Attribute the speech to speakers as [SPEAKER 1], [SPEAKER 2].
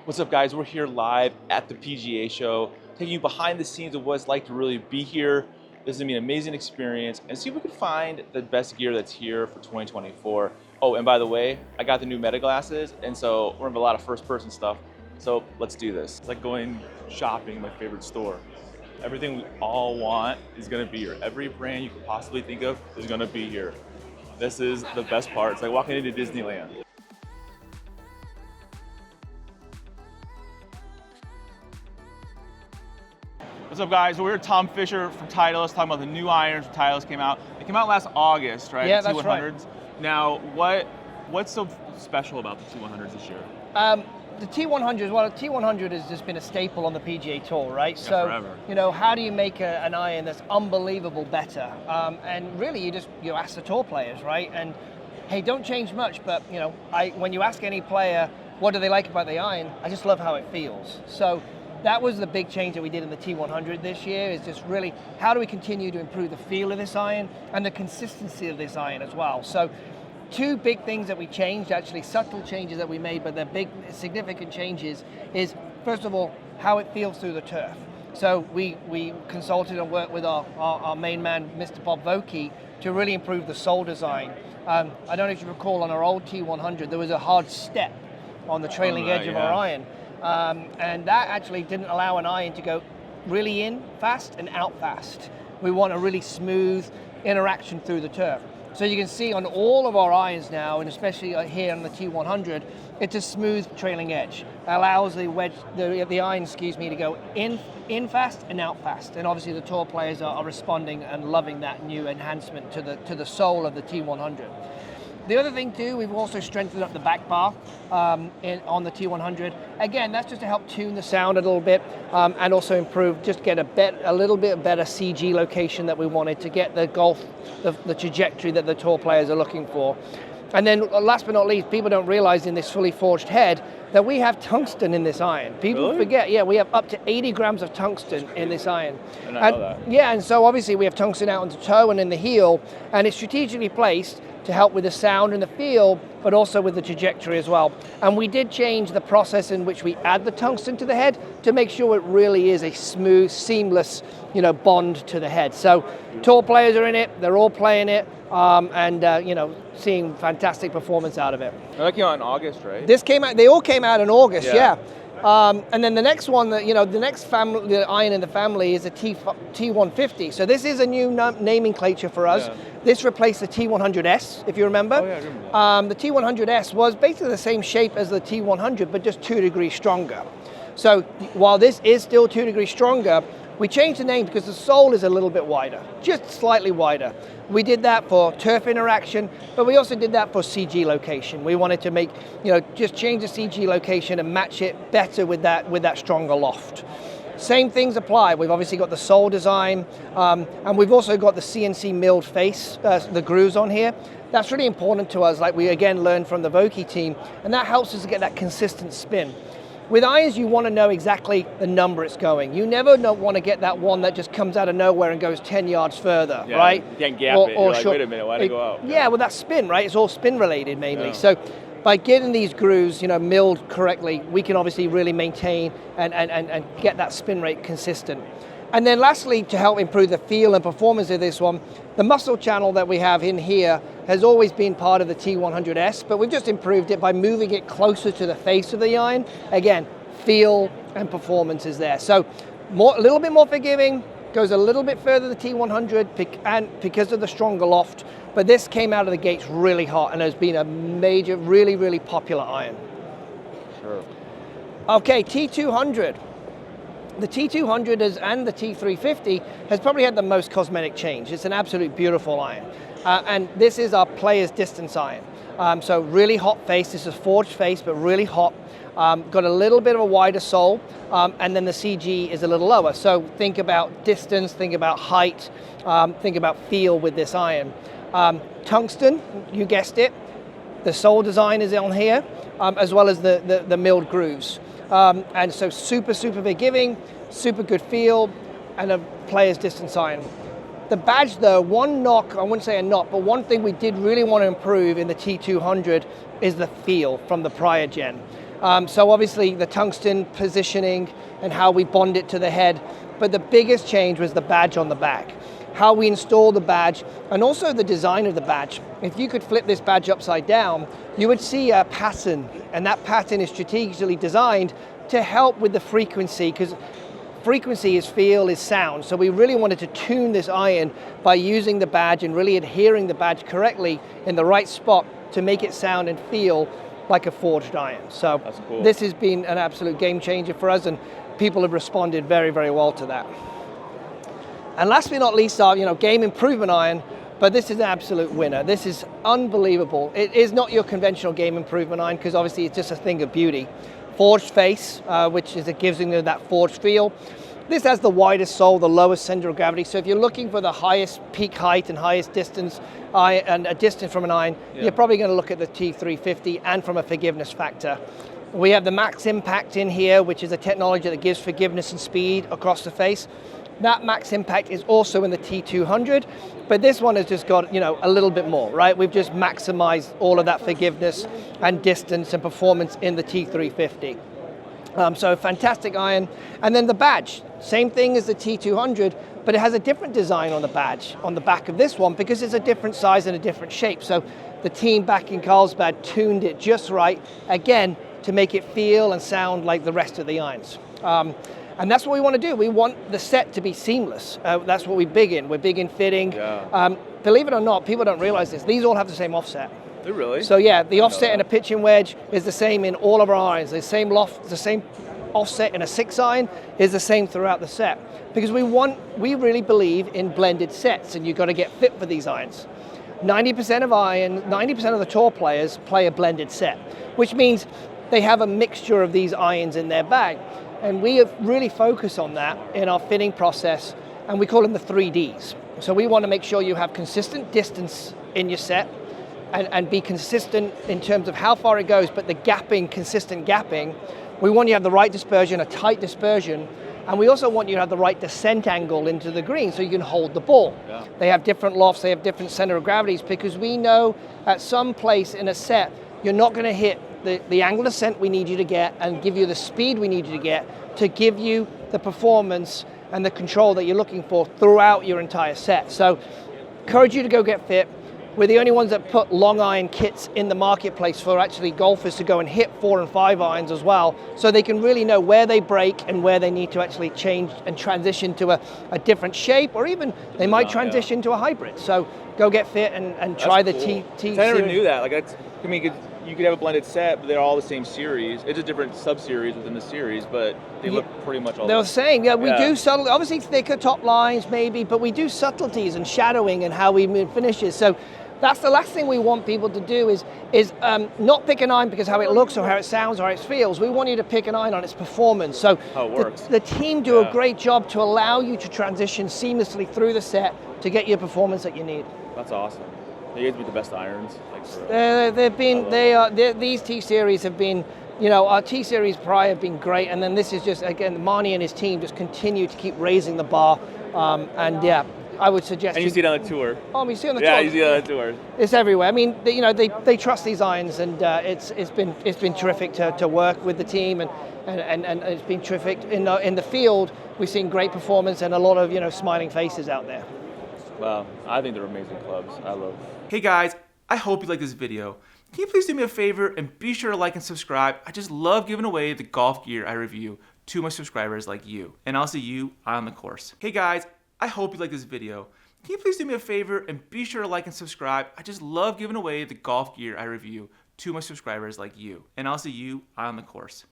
[SPEAKER 1] What's up, guys? We're here live at the PGA Show, taking you behind the scenes of what it's like to really be here. This is gonna be an amazing experience, and see if we can find the best gear that's here for 2024. Oh, and by the way, I got the new Meta glasses, and so we're gonna have a lot of first-person stuff. So let's do this. It's like going shopping in my favorite store. Everything we all want is gonna be here. Every brand you could possibly think of is gonna be here. This is the best part. It's like walking into Disneyland. What's up, guys? We're here with Tom Fisher from Titleist, talking about the new irons from Titleist came out. They came out last August, right?
[SPEAKER 2] Yeah,
[SPEAKER 1] the
[SPEAKER 2] that's
[SPEAKER 1] T100s.
[SPEAKER 2] right.
[SPEAKER 1] Now, what's so special about the T100s this year?
[SPEAKER 2] The T100, well, the T100 has just been a staple on the PGA Tour, right?
[SPEAKER 1] Yeah,
[SPEAKER 2] so,
[SPEAKER 1] forever.
[SPEAKER 2] you know, how do you make an iron that's unbelievable better? And really, you ask the tour players, right? And hey, don't change much, but you know, when you ask any player what do they like about the iron, I just love how it feels. So that was the big change that we did in the T100 this year, is just really how do we continue to improve the feel of this iron and the consistency of this iron as well. So two big things that we changed, actually subtle changes that we made, but they're big, significant changes, is first of all, how it feels through the turf. So we consulted and worked with our main man, Mr. Bob Vokey, to really improve the sole design. I don't know if you recall, on our old T100, there was a hard step on the trailing edge of our iron. And that actually didn't allow an iron to go really in fast and out fast. We want a really smooth interaction through the turf. So you can see on all of our irons now, and especially here on the T100, it's a smooth trailing edge. It allows the iron, to go in fast and out fast. And obviously the tour players are responding and loving that new enhancement to the sole of the T100. The other thing too, we've also strengthened up the back bar on the T100. Again, that's just to help tune the sound a little bit and also improve, just get a little bit better CG location that we wanted to get the golf, the trajectory that the tour players are looking for. And then last but not least, people don't realize in this fully forged head that we have tungsten in this iron. People forget, yeah, we have up to 80 grams of tungsten in this iron.
[SPEAKER 1] I didn't know that.
[SPEAKER 2] Yeah, and so obviously we have tungsten out on the toe and in the heel, and it's strategically placed to help with the sound and the feel, but also with the trajectory as well. And we did change the process in which we add the tungsten to the head to make sure it really is a smooth, seamless, bond to the head. So tour players are in it, they're all playing it, and seeing fantastic performance out of it.
[SPEAKER 1] Now, that came out in August, right?
[SPEAKER 2] They all came out in August, yeah. And then the next one, the next iron in the family is a T150. So this is a new nomenclature for us. Yeah. This replaced the T100S, if you remember.
[SPEAKER 1] Oh, yeah, I remember that.
[SPEAKER 2] The T100S was basically the same shape as the T100, but just 2 degrees stronger. So while this is still 2 degrees stronger, we changed the name because the sole is a little bit wider, just slightly wider. We did that for turf interaction, but we also did that for CG location. We wanted to make, just change the CG location and match it better with that stronger loft. Same things apply. We've obviously got the sole design, and we've also got the CNC milled face, the grooves on here. That's really important to us, like we again learned from the Vokey team, and that helps us to get that consistent spin. With irons, you want to know exactly the number it's going. You never want to get that one that just comes out of nowhere and goes 10 yards further, right?
[SPEAKER 1] You can't gap it. You're like, wait a minute, why'd it go out?
[SPEAKER 2] Yeah, well, that's spin, right? It's all spin related mainly. Yeah. So by getting these grooves, milled correctly, we can obviously really maintain and get that spin rate consistent. And then lastly, to help improve the feel and performance of this one, the muscle channel that we have in here has always been part of the T100S, but we've just improved it by moving it closer to the face of the iron. Again, feel and performance is there. So a little bit more forgiving, goes a little bit further the T100 and because of the stronger loft, but this came out of the gates really hot and has been a major, really, really popular iron.
[SPEAKER 1] Sure.
[SPEAKER 2] Okay, T200. The T200 and the T350 has probably had the most cosmetic change. It's an absolute beautiful iron. And this is our player's distance iron. So really hot face. This is forged face, but really hot. Got a little bit of a wider sole, and then the CG is a little lower. So think about distance, think about height, think about feel with this iron. Tungsten, you guessed it. The sole design is on here, as well as the milled grooves. And so super forgiving, super good feel, and a player's distance iron. The badge though, one knock, I wouldn't say a knock, but one thing we did really want to improve in the T200 is the feel from the prior gen. So obviously the tungsten positioning and how we bond it to the head, but the biggest change was the badge on the back. How we install the badge, and also the design of the badge. If you could flip this badge upside down, you would see a pattern, and that pattern is strategically designed to help with the frequency, because frequency is feel, is sound. So we really wanted to tune this iron by using the badge and really adhering the badge correctly in the right spot to make it sound and feel like a forged iron. So
[SPEAKER 1] that's cool.
[SPEAKER 2] This has been an absolute game changer for us, and people have responded very, very well to that. And last but not least, our game improvement iron, but this is an absolute winner. This is unbelievable. It is not your conventional game improvement iron, because obviously it's just a thing of beauty. Forged face, which is, it gives you that forged feel. This has the widest sole, the lowest center of gravity. So if you're looking for the highest peak height and highest distance, and a distance from an iron, you're probably going to look at the T350, and from a forgiveness factor. We have the max impact in here, which is a technology that gives forgiveness and speed across the face. That max impact is also in the T200, but this one has just got, a little bit more, right? We've just maximized all of that forgiveness and distance and performance in the T350. So fantastic iron. And then the badge, same thing as the T200, but it has a different design on the badge, on the back of this one, because it's a different size and a different shape. So the team back in Carlsbad tuned it just right, again, to make it feel and sound like the rest of the irons. And that's what we want to do. We want the set to be seamless. That's what we're big in. We're big in fitting.
[SPEAKER 1] Yeah.
[SPEAKER 2] Believe it or not, people don't realize this. These all have the same offset.
[SPEAKER 1] They really?
[SPEAKER 2] So yeah, the offset in a pitching wedge is the same in all of our irons. The same offset in a 6 iron is the same throughout the set. Because we really believe in blended sets, and you've got to get fit for these irons. 90% of the tour players play a blended set, which means they have a mixture of these irons in their bag. And we have really focused on that in our fitting process, and we call them the 3Ds. So we want to make sure you have consistent distance in your set, and be consistent in terms of how far it goes, but the gapping, consistent gapping. We want you to have the right dispersion, a tight dispersion, and we also want you to have the right descent angle into the green so you can hold the ball. Yeah. They have different lofts, they have different center of gravities, because we know at some place in a set, you're not going to hit the angle of descent we need you to get and give you the speed we need you to get to give you the performance and the control that you're looking for throughout your entire set. So, encourage you to go get fit. We're the only ones that put long iron kits in the marketplace for actually golfers to go and hit 4 and 5 irons as well, so they can really know where they break and where they need to actually change and transition to a different shape, or even they might transition to a hybrid. So go get fit and try the T series.
[SPEAKER 1] I never knew that. Like, you could have a blended set, but they're all the same series. It's a different sub-series within the series, but they look pretty much all the same.
[SPEAKER 2] They're saying, we do subtle, obviously thicker top lines maybe, but we do subtleties and shadowing and how we move finishes. So that's the last thing we want people to do is not pick an iron because how it looks or how it sounds or how it feels. We want you to pick an iron on its performance. So
[SPEAKER 1] how it works.
[SPEAKER 2] The team do a great job to allow you to transition seamlessly through the set to get your performance that you need.
[SPEAKER 1] That's awesome. You guys be the best irons.
[SPEAKER 2] These T series have been, our T series prior have been great, and then this is just, again, Marnie and his team just continue to keep raising the bar, I would suggest.
[SPEAKER 1] And you see it on the tour.
[SPEAKER 2] Oh, you see it on the tour.
[SPEAKER 1] Yeah, you see it on the tour.
[SPEAKER 2] It's everywhere. I mean, they trust these irons, and it's been terrific to work with the team, and it's been terrific in the field. We've seen great performance and a lot of smiling faces out there.
[SPEAKER 1] Wow, I think they're amazing clubs. I love. Hey guys, I hope you like this video. Can you please do me a favor and be sure to like and subscribe? I just love giving away the golf gear I review to my subscribers like you, and I'll see you on the course. Hey guys, I hope you like this video. Can you please do me a favor and be sure to like and subscribe? I just love giving away the golf gear I review to my subscribers like you, and I'll see you on the course.